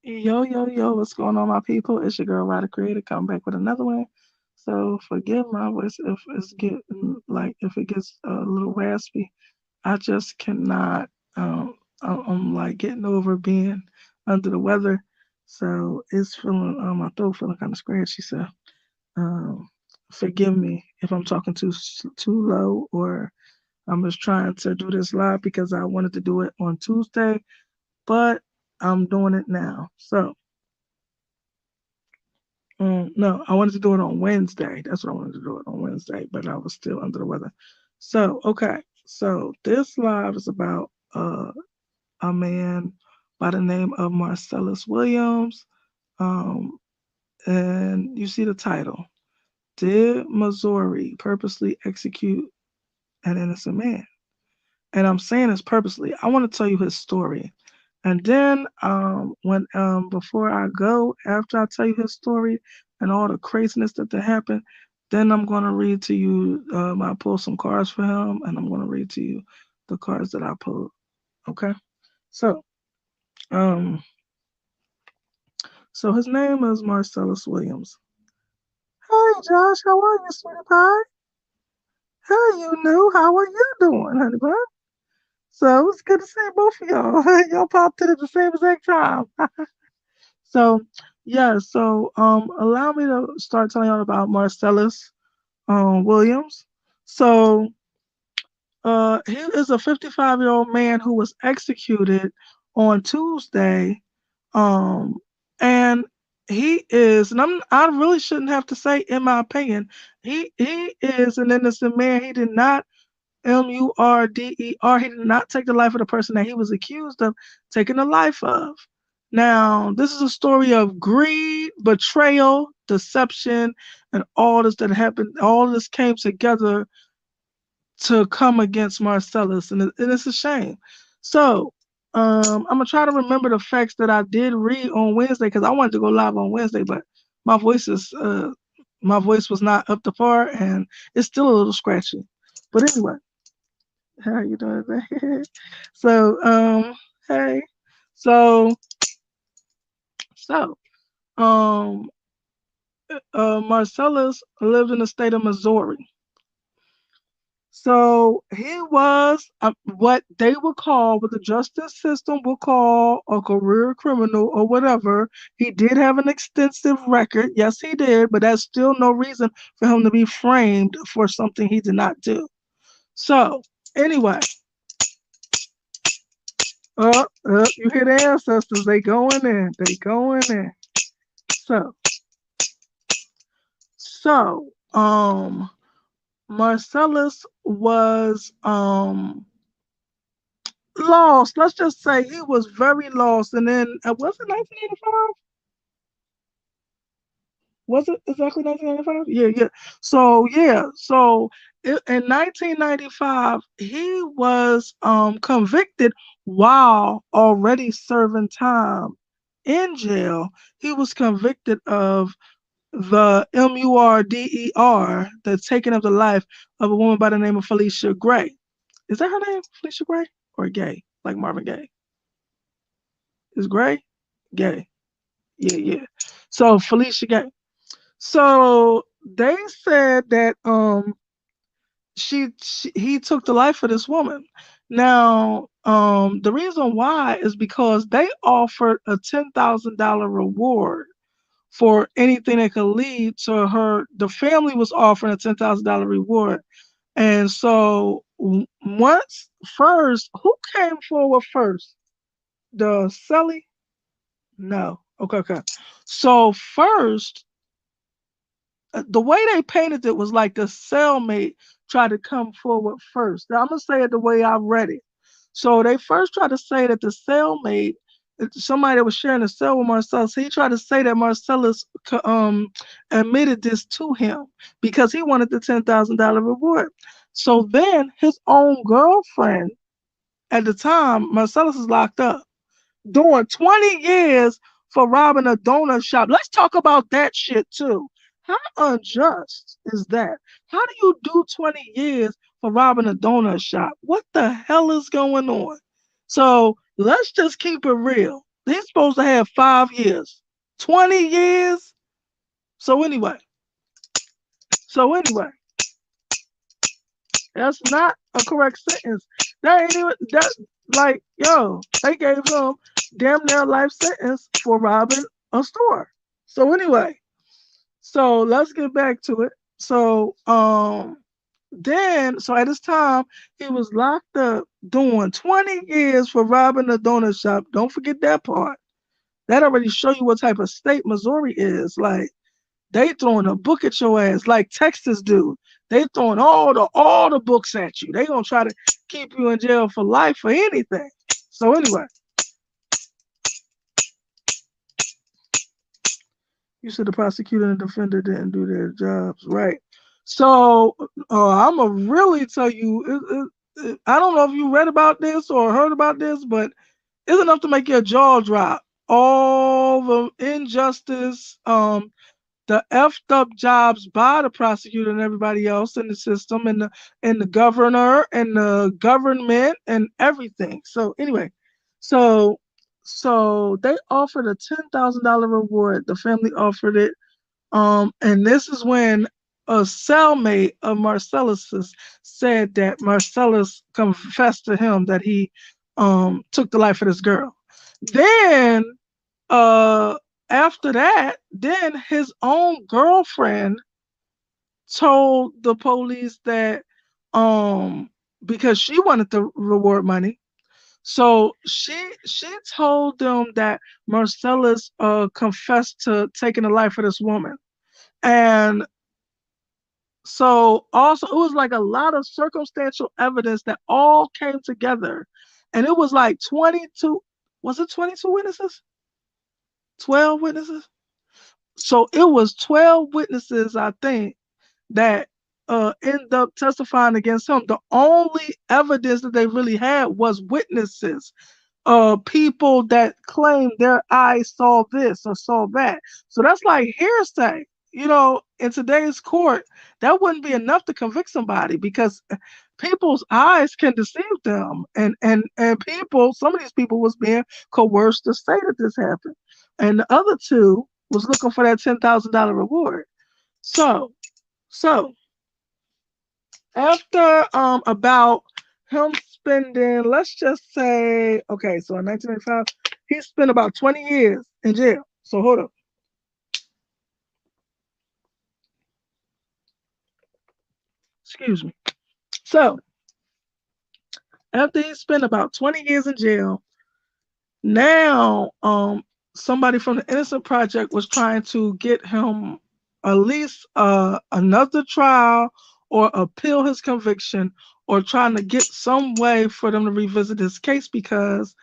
Yo, yo, yo, what's going on, my people? It's your girl, Ryder Creator, coming back with another one. So forgive my voice if it's getting like if it gets a little raspy. I just cannot. I'm like getting over being under the weather, so it's feeling my throat feeling kind of scratchy. So um, forgive me if I'm talking too low, or I'm just trying to do this live because I wanted to do it on Tuesday, but I'm doing it now. So. No, I wanted to do it on Wednesday. That's what I wanted to do it on Wednesday, but I was still under the weather. So, okay. So this live is about a man by the name of Marcellus Williams. Um, and you see the title. Did Missouri purposely execute an innocent man? And I'm saying this purposely. I want to tell you his story. And then when before I go, after I tell you his story and all the craziness that happened, then I'm gonna read to you. I pulled some cards for him, and I'm gonna read to you the cards that I pulled. Okay. So um so his name is Marcellus Williams. Hey Josh, how are you, sweetie pie? Hey, you new, how are you doing, honey bun? So it's good to see both of y'all. Y'all popped in at the same exact time. So yeah, so allow me to start telling y'all about Marcellus Williams. So he is a 55-year-old man who was executed on Tuesday. Um and he is, and I really shouldn't have to say in my opinion, he is an innocent man. He did not Murder. He did not take the life of the person that he was accused of taking the life of. Now, this is a story of greed, betrayal, deception, and all this that happened. All this came together to come against Marcellus, and it's a shame. So, I'm gonna try to remember the facts that I did read on Wednesday because I wanted to go live on Wednesday, but my voice is my voice was not up to par, and it's still a little scratchy. But anyway, how you doing today? So, hey. So, so, um, Marcellus lived in the state of Missouri. So he was what they would call, what the justice system would call a career criminal or whatever. He did have an extensive record. Yes, he did, but that's still no reason for him to be framed for something he did not do. So, anyway, you hear the ancestors, they going in, they going in. So, so, Marcellus was lost. Let's just say he was very lost. And then was it 1985? Was it exactly 1995? Yeah, yeah. So yeah, so in 1995 he was convicted while already serving time in jail. He was convicted of the murder, the taking of the life of a woman by the name of Felicia Gray. Is that her name, Felicia Gray, or Gay, like Marvin Gaye? Is Gray Gay? Yeah, yeah. So Felicia Gay. So they said that he took the life of this woman. Now, the reason why is because they offered a $10,000 reward for anything that could lead to her. The family was offering a $10,000 reward, and so once first, who came forward first? The Sully? No. Okay, okay. So first, the way they painted it was like the cellmate tried to come forward first. Now I'm gonna say it the way I read it. So they first tried to say that the cellmate, somebody that was sharing a cell with Marcellus, he tried to say that Marcellus admitted this to him because he wanted the $10,000 reward. So then his own girlfriend at the time, Marcellus is locked up, doing 20 years for robbing a donut shop. Let's talk about that shit too. How unjust is that? How do you do 20 years for robbing a donut shop? What the hell is going on? So let's just keep it real. He's supposed to have 5 years, 20 years. So anyway, so anyway, that's not a correct sentence. That ain't even that. Like, yo, they gave him damn near life sentence for robbing a store. So anyway, so let's get back to it. So then, so at this time, he was locked up doing 20 years for robbing a donut shop. Don't forget that part. That already show you what type of state Missouri is. Like, they throwing a book at your ass like Texas do. They throwing all the books at you. They gonna try to keep you in jail for life for anything. So anyway, you said the prosecutor and defender didn't do their jobs right. So I'm gonna really tell you. I don't know if you read about this or heard about this, but it's enough to make your jaw drop. All the injustice, the effed up jobs by the prosecutor and everybody else in the system, and the governor and the government and everything. So anyway, so so they offered a $10,000 reward. The family offered it. And this is when a cellmate of Marcellus's said that Marcellus confessed to him that he took the life of this girl. Then uh after that, then his own girlfriend told the police that um because she wanted the reward money. So she told them that Marcellus confessed to taking the life of this woman. And so also it was like a lot of circumstantial evidence that all came together. And it was like 22, was it 22 witnesses? 12 witnesses? So it was 12 witnesses, I think, that end up testifying against him. The only evidence that they really had was witnesses, people that claim their eyes saw this or saw that. So that's like hearsay. In today's court, that wouldn't be enough to convict somebody because people's eyes can deceive them, and some of these people was being coerced to say that this happened, and the other two was looking for that $10,000 reward. So, so after about him spending, let's just say, okay, so in 1995, he spent about 20 years in jail. So hold up. Excuse me. So after he spent about 20 years in jail, now somebody from the Innocent Project was trying to get him at least another trial or appeal his conviction or trying to get some way for them to revisit his case because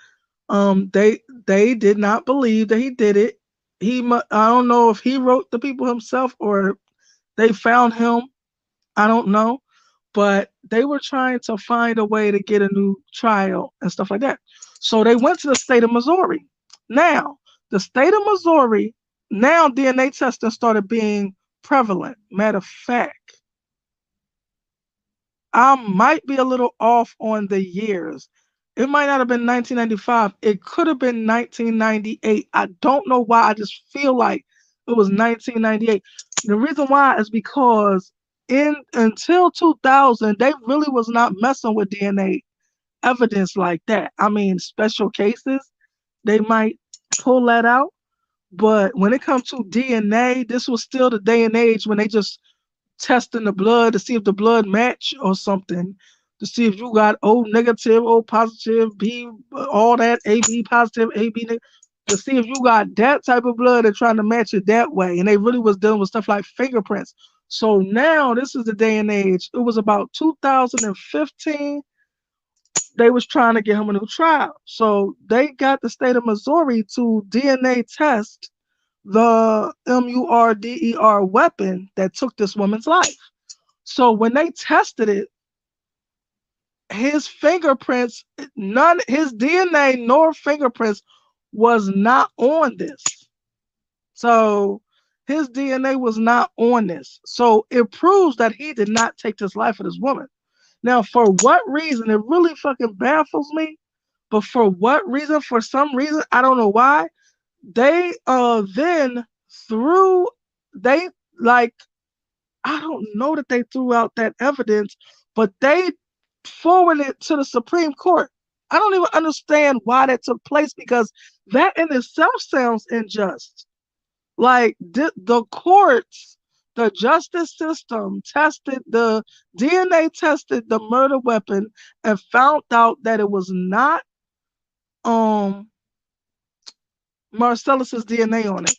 they did not believe that he did it. I don't know if he wrote the people himself or they found him. I don't know, but they were trying to find a way to get a new trial and stuff like that. So they went to the state of Missouri. Now, the state of Missouri, now DNA testing started being prevalent. Matter of fact, I might be a little off on the years. It might not have been 1995. It could have been 1998. I don't know why. I just feel like it was 1998. The reason why is because until 2000, they really was not messing with DNA evidence like that. I mean, special cases, they might pull that out. But when it comes to DNA, this was still the day and age when they just testing the blood to see if the blood match or something, to see if you got O negative, O positive, B, all that, AB positive, AB negative, to see if you got that type of blood. They're trying to match it that way. And they really was dealing with stuff like fingerprints. So now this is the day and age. It was about 2015. They was trying to get him a new trial. So they got the state of Missouri to DNA test the MURDER weapon that took this woman's life. So when they tested it, his fingerprints, his DNA nor fingerprints was not on this. So his DNA was not on this. So it proves that he did not take this life of this woman. Now, for what reason? It really fucking baffles me. But for what reason? For some reason, I don't know why. They then threw they like I don't know that they threw out that evidence, but they forwarded it to the Supreme Court. I don't even understand why that took place because that in itself sounds unjust. Like the courts, the justice system tested the DNA tested the murder weapon and found out that it was not um Marcellus's DNA on it.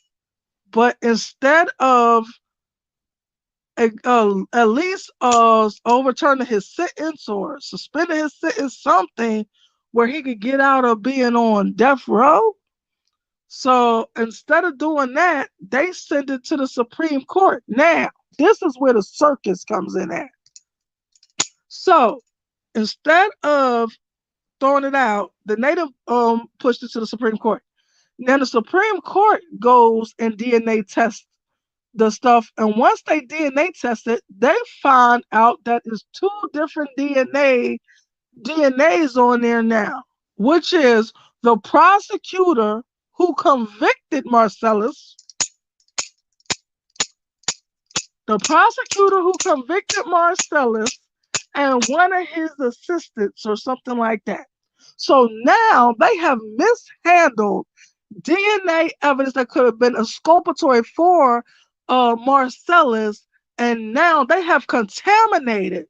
But instead of at least overturning his sentence or suspending his sentence, something where he could get out of being on death row. So instead of doing that, they sent it to the Supreme Court. Now, this is where the circus comes in at. So instead of throwing it out, the native pushed it to the Supreme Court. Now the Supreme Court goes and DNA tests the stuff, and once they DNA test it, they find out that it's two different DNAs on there now, which is the prosecutor who convicted Marcellus, and one of his assistants or something like that. So now they have mishandled DNA evidence that could have been exculpatory for Marcellus, and now they have contaminated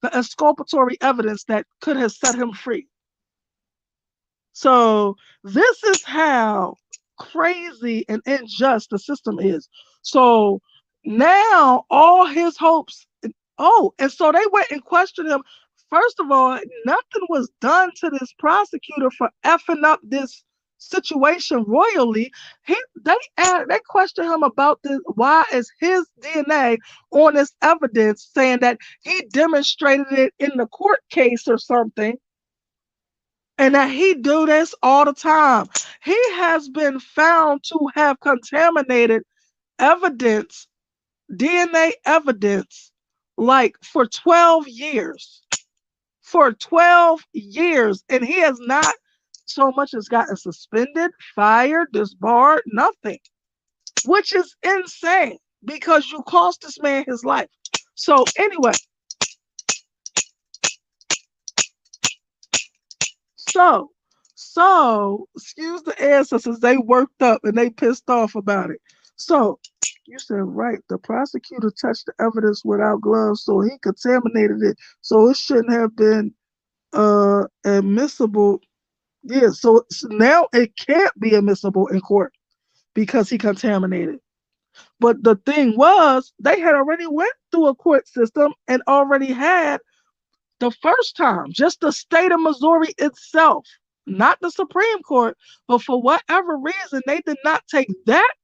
the exculpatory evidence that could have set him free. So this is how crazy and unjust the system is. So now all his hopes, and so they went and questioned him. First of all, nothing was done to this prosecutor for effing up this situation royally. They questioned him about this. Why is his DNA on this evidence, saying that he demonstrated it in the court case or something, and that he do this all the time. He has been found to have contaminated evidence, DNA evidence, like for 12 years. For 12 years. And he has not so much as gotten suspended, fired, disbarred, nothing. Which is insane because you cost this man his life. So anyway, so excuse the ancestors, they worked up and they pissed off about it. So you said right, the prosecutor touched the evidence without gloves, so he contaminated it. So it shouldn't have been admissible. Yeah, so now it can't be admissible in court because he contaminated. But the thing was, they had already went through a court system and already had the first time, just the state of Missouri itself, not the Supreme Court, but for whatever reason, they did not take that.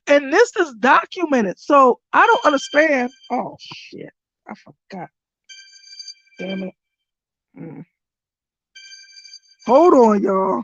And this is documented. So I don't understand. Oh, shit. I forgot. Damn it. Hold on, y'all.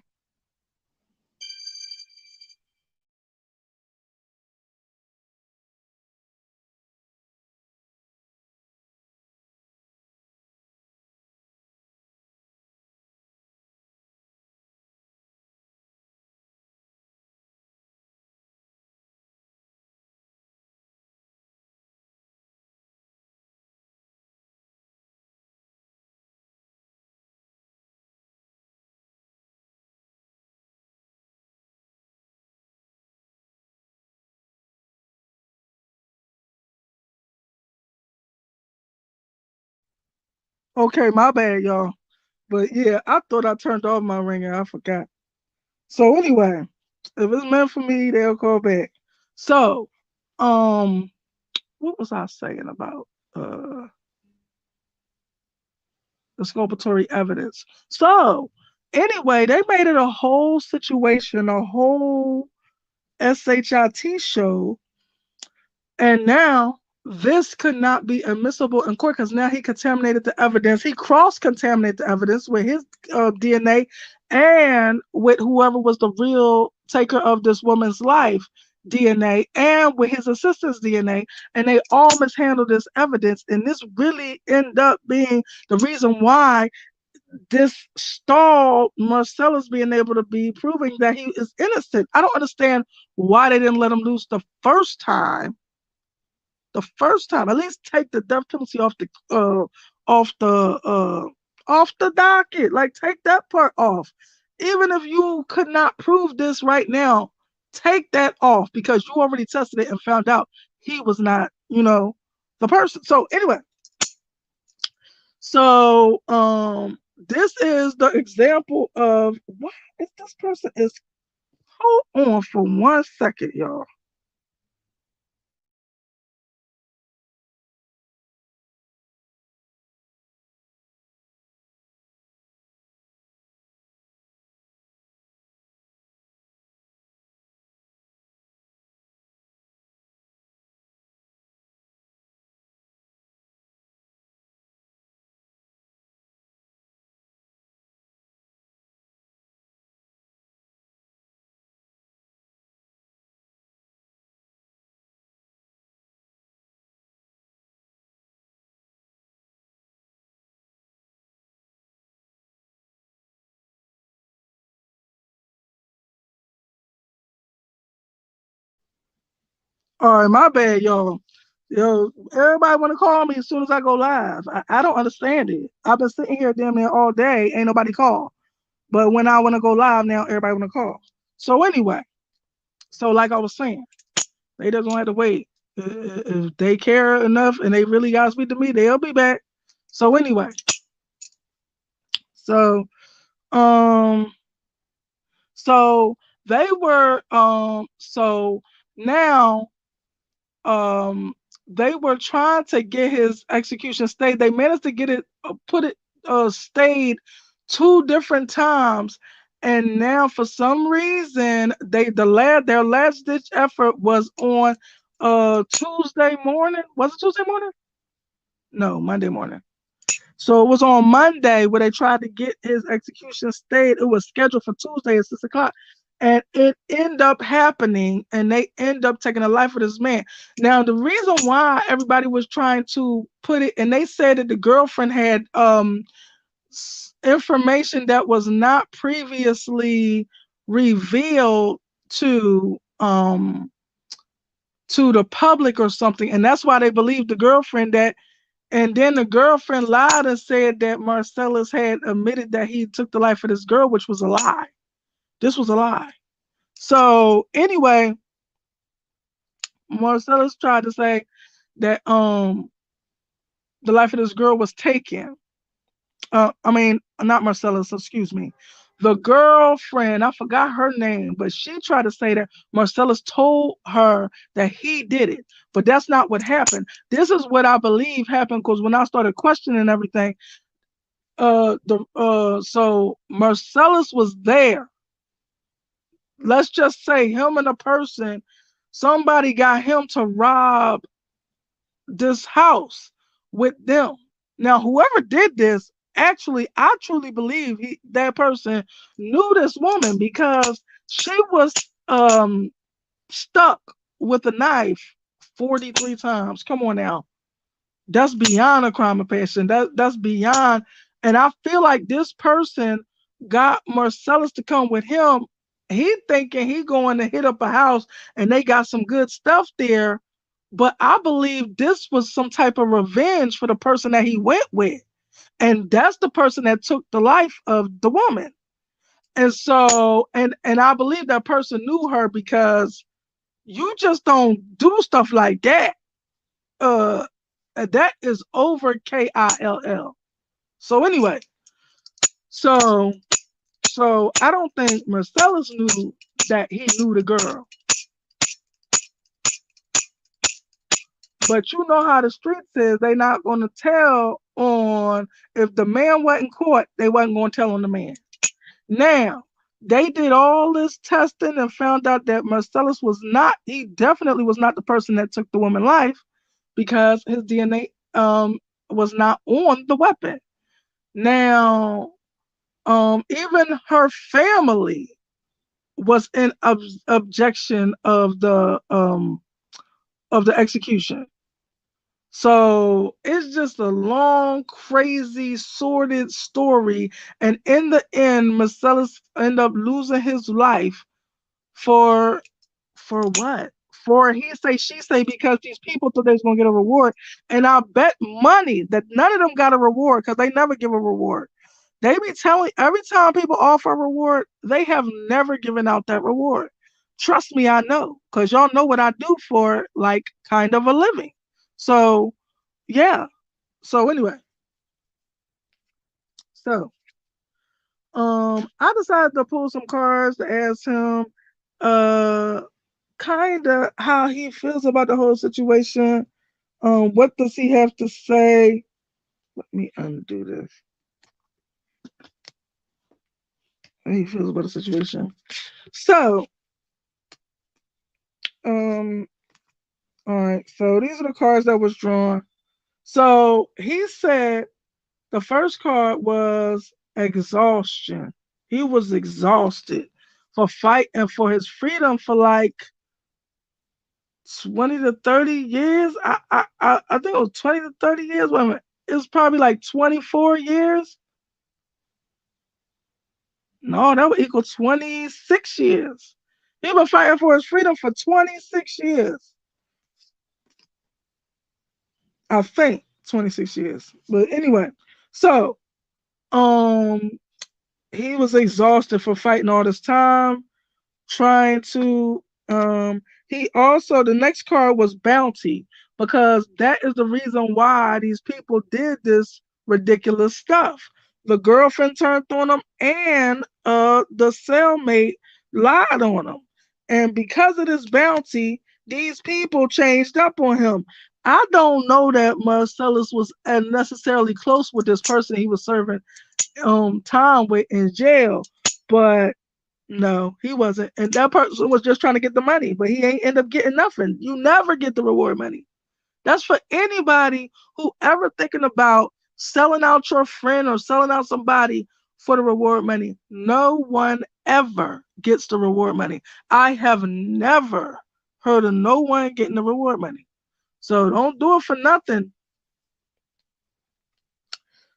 Okay, my bad, y'all. But yeah, I thought I turned off my ringer. I forgot. So anyway, if it's meant for me, they'll call back. So, um, what was I saying about exculpatory evidence? So anyway, they made it a whole situation, a whole SHIT show, and now this could not be admissible in court because now he contaminated the evidence. He cross-contaminated the evidence with his DNA and with whoever was the real taker of this woman's life DNA and with his assistant's DNA, and they all mishandled this evidence. And this really ended up being the reason why this stalled Marcellus being able to be proving that he is innocent. I don't understand why they didn't let him loose the first time. The first time, at least take the death penalty off the off the docket. Like take that part off. Even if you could not prove this right now, take that off because you already tested it and found out he was not, the person. So anyway, so this is the example of what if this person is. Hold on for 1 second, y'all. All right, my bad, y'all. Yo, everybody want to call me as soon as I go live. I don't understand it. I've been sitting here damn near all day, ain't nobody call. But when I want to go live now, everybody want to call. So anyway, so like I was saying, they just gonna have to wait. If they care enough and they really gotta speak to me, they'll be back. So anyway, so um, so they were so now they were trying to get his execution stayed. They managed to get it put it stayed 2 different times, and now for some reason their last ditch effort was on Tuesday morning. Was it Tuesday morning? No, Monday morning. So it was on Monday where they tried to get his execution stayed. It was scheduled for Tuesday at 6 o'clock. And it ended up happening, and they end up taking the life of this man. Now, the reason why everybody was trying to put it, and they said that the girlfriend had information that was not previously revealed to the public or something, and that's why they believed the girlfriend that. And then the girlfriend lied and said that Marcellus had admitted that he took the life of this girl, which was a lie. This was a lie. So anyway, Marcellus tried to say that the life of this girl was taken. I mean, not Marcellus, excuse me. The girlfriend, I forgot her name, but she tried to say that Marcellus told her that he did it. But that's not what happened. This is what I believe happened because when I started questioning everything, so Marcellus was there. Let's just say him and a person, somebody got him to rob this house with them. Now, whoever did this, actually, I truly believe that person knew this woman because she was stuck with a knife 43 times. Come on now. That's beyond a crime of passion. That's beyond. And I feel like this person got Marcellus to come with him. He thinking he going to hit up a house and they got some good stuff there. But I believe this was some type of revenge for the person that he went with. And that's the person that took the life of the woman. And so, and I believe that person knew her because you just don't do stuff like that. Uh, that is over KILL. So anyway, so so I don't think Marcellus knew that he knew the girl. But you know how the streets is, they not gonna tell on if the man wasn't caught, they wasn't gonna tell on the man. Now, they did all this testing and found out that Marcellus was not, he definitely was not the person that took the woman's life because his DNA was not on the weapon. Now, even her family was in objection of the execution. So it's just a long, crazy, sordid story. And in the end, Marcellus ended up losing his life for what? For he say she say because these people thought they was gonna get a reward. And I bet money that none of them got a reward because they never give a reward. They be telling every time people offer a reward, they have never given out that reward. Trust me, I know, because y'all know what I do for like kind of a living. So yeah. So anyway, so I decided to pull some cards to ask him uh kinda how he feels about the whole situation. What does he have to say? Let me undo this. How he feels about the situation. So, um, all right. So these are the cards that was drawn. So he said the first card was exhaustion. He was exhausted for fighting for his freedom for like 20 to 30 years. I think it was 20 to 30 years. Wait a minute. It was probably like 24 years. No, that would equal 26 years. He been fighting for his freedom for 26 years. I think 26 years. But anyway, so um he was exhausted for fighting all this time, trying to he also the next card was bounty because that is the reason why these people did this ridiculous stuff. The girlfriend turned on him and the cellmate lied on him, and because of this bounty these people changed up on him. I don't know that Marcellus was necessarily close with this person he was serving time with in jail, but no, he wasn't. And that person was just trying to get the money, but he ain't end up getting nothing. You never get the reward money. That's for anybody who ever thinking about selling out your friend or selling out somebody for the reward money. No one ever gets the reward money. I have never heard of no one getting the reward money. So don't do it for nothing.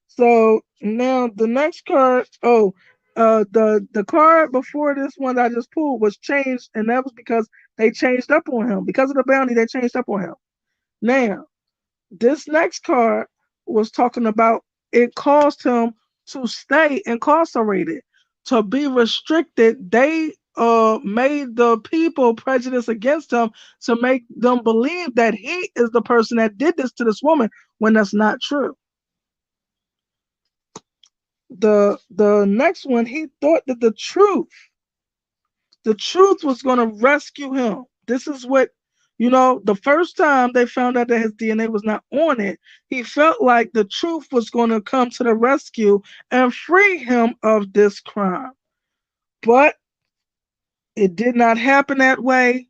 So now the next card, the card before this one that I just pulled was changed, and that was because they changed up on him. Because of the bounty, they changed up on him. Now, this next card was talking about it caused him to stay incarcerated, to be restricted. They made the people prejudice against him to make them believe that he is the person that did this to this woman when that's not true. The next one, he thought that the truth was going to rescue him. This is what, the first time they found out that his DNA was not on it, he felt like the truth was going to come to the rescue and free him of this crime. But it did not happen that way.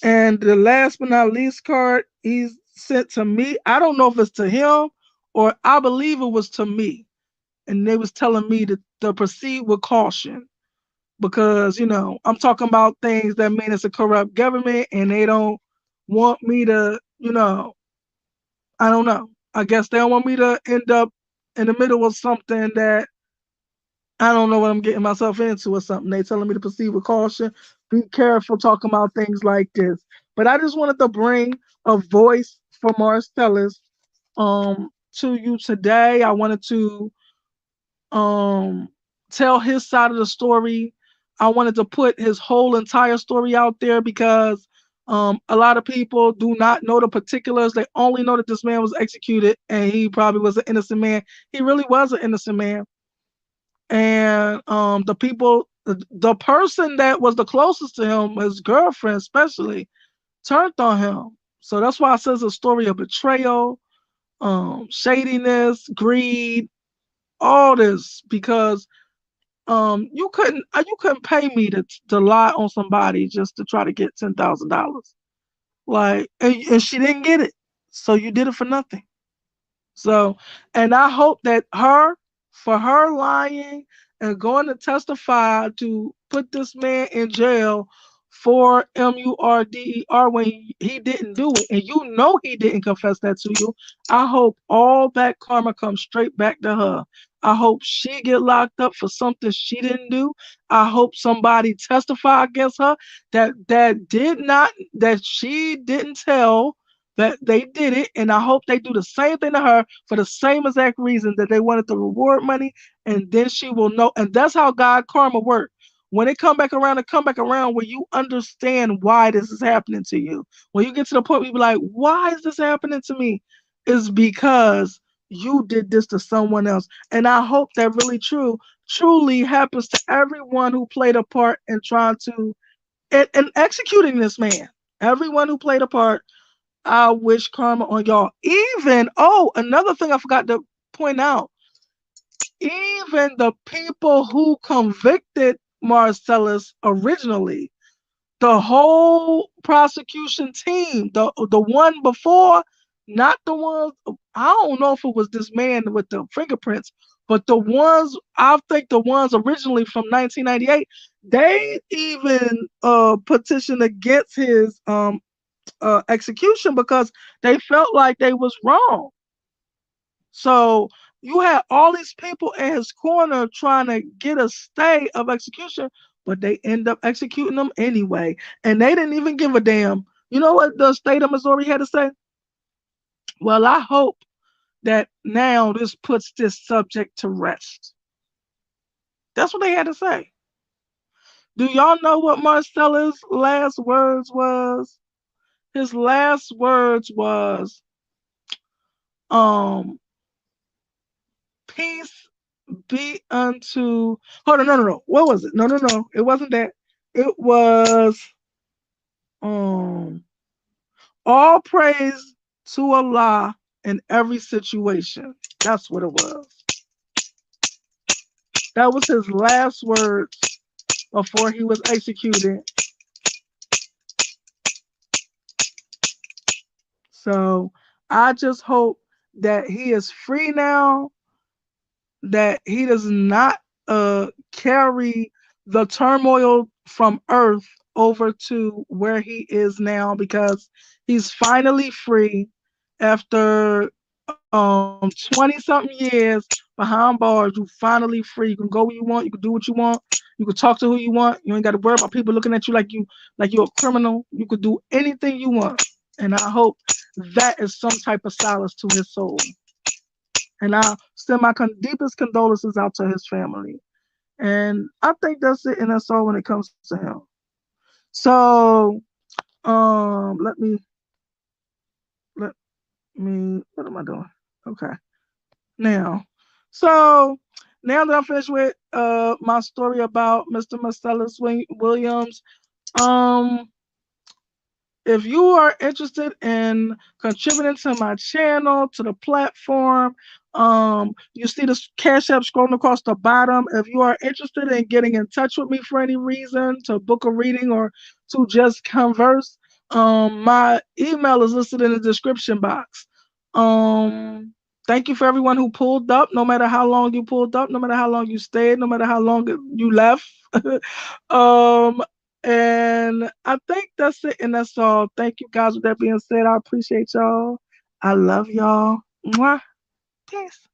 And the last but not least card he's sent to me, I don't know if it's to him or I believe it was to me. And they was telling me to proceed with caution because I'm talking about things that mean it's a corrupt government and they don't want me to, I don't know. I guess they don't want me to end up in the middle of something that I don't know what I'm getting myself into or something. They telling me to proceed with caution. Be careful talking about things like this. But I just wanted to bring a voice for Marcellus to you today. I wanted to um tell his side of the story. I wanted to put his whole entire story out there because a lot of people do not know the particulars. They only know that this man was executed and he probably was an innocent man. He really was an innocent man. And the person that was the closest to him, his girlfriend especially, turned on him. So that's why it says a story of betrayal, shadiness, greed, all this because you couldn't pay me to lie on somebody just to try to get $10,000. Like and she didn't get it. So you did it for nothing. So and I hope that for her lying and going to testify to put this man in jail for murder when he didn't do it, and you know he didn't confess that to you. I hope all that karma comes straight back to her. I hope she get locked up for something she didn't do. I hope somebody testify against her that she didn't tell that they did it, and I hope they do the same thing to her for the same exact reason that they wanted the reward money, and then she will know. And that's how God karma works. When it come back around, it come back around where you understand why this is happening to you. When you get to the point where you be like, why is this happening to me? It's because you did this to someone else. And I hope that truly happens to everyone who played a part in trying to and executing this man. Everyone who played a part, I wish karma on y'all. Even, oh, another thing I forgot to point out, even the people who convicted Marcellus originally, the whole prosecution team, the one before, not the ones, I don't know if it was this man with the fingerprints, but the ones, I think the ones originally from 1998, they even petitioned against his execution because they felt like they was wrong. So you had all these people in his corner trying to get a stay of execution, but they end up executing them anyway. And they didn't even give a damn. You know what the state of Missouri had to say? Well, I hope that now this puts this subject to rest. That's what they had to say. Do y'all know what Marcellus' last words was? His last words was, um, peace be unto. Hold on, no. What was it? No. It wasn't that. It was um all praise to Allah in every situation. That's what it was. That was his last words before he was executed. So I just hope that he is free now, that he does not carry the turmoil from earth over to where he is now, because he's finally free after 20 something years behind bars. You finally free. You can go where you want, you can do what you want, you can talk to who you want. You ain't got to worry about people looking at you like you're a criminal. You could do anything you want. And I hope that is some type of solace to his soul. And I send my deepest condolences out to his family. And I think that's it, and that's all when it comes to him. So, let me let what am I doing? Okay. Now, so now that I'm finished with my story about Mr. Marcellus Williams, um if you are interested in contributing to my channel, to the platform, you see the Cash App scrolling across the bottom. If you are interested in getting in touch with me for any reason, to book a reading or to just converse, my email is listed in the description box. Thank you for everyone who pulled up, no matter how long you pulled up, no matter how long you stayed, no matter how long you left. um, and I think that's it, and that's all. Thank you guys. With that being said, I appreciate y'all. I love y'all. Mwah. Peace.